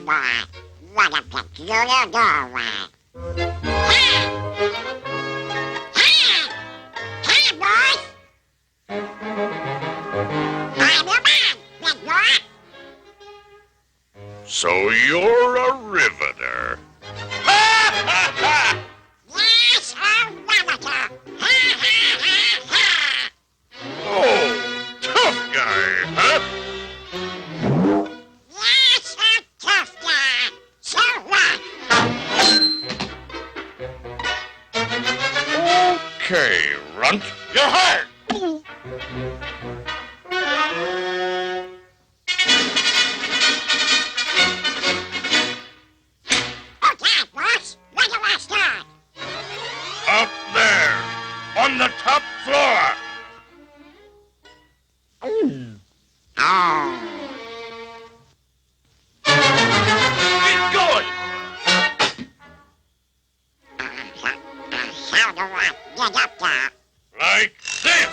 boy. What a peculiar doorway. Hey! Hey! Hey, boys! I'm your man, big boy. So you're a riveter. Yes, a Riveter. Ha, ha, ha, ha. Oh, tough guy, huh? Yes, a tough guy. So what? Okay, runt, you're hired. Okay, boss. Where do I start? Up there, on the top floor. Oh. Get going. How do I get up there? Like this.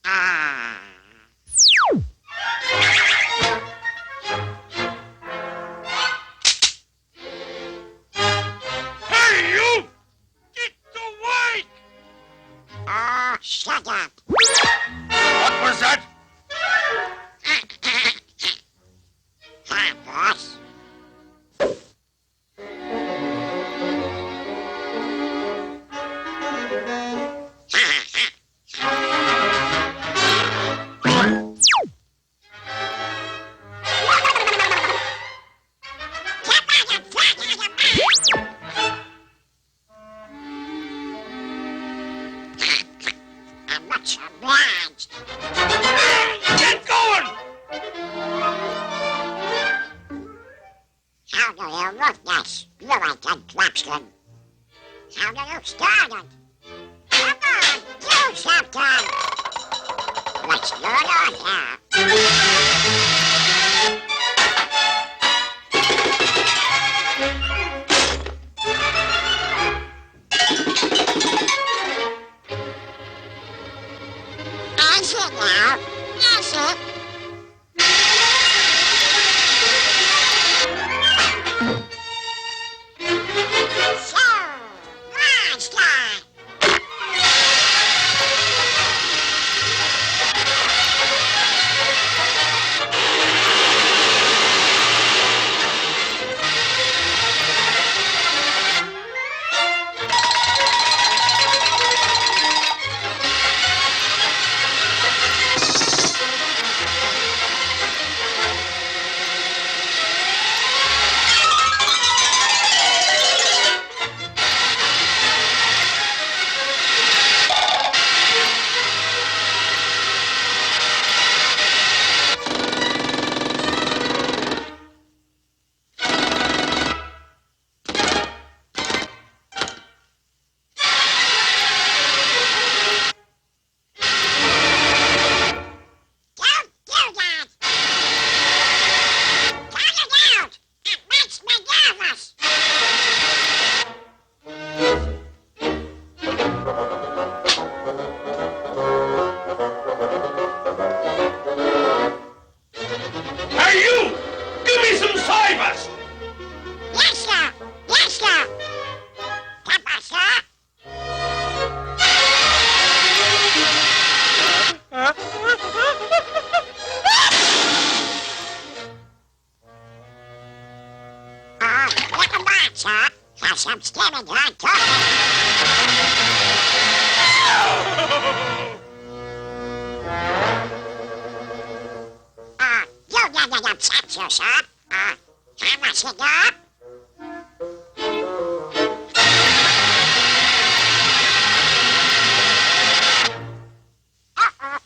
Ah. Hey, you! Get awake! Oh, shut up. What was that? Hi, boss. I'm much obliged. Get going! How do you work this, Riveter Clapston? How do you start it? Come on, do something! What's going on here? Is it now? Is it? So, last time. Don't do that! Turn it out! It makes me nervous! Hey, you! Give me some cybers! Yes, sir! Yes, sir! Papa, sir! Welcome back, sir. Have some steaming hot coffee. You didn't upset you, sir. Have a cigar? Uh-oh.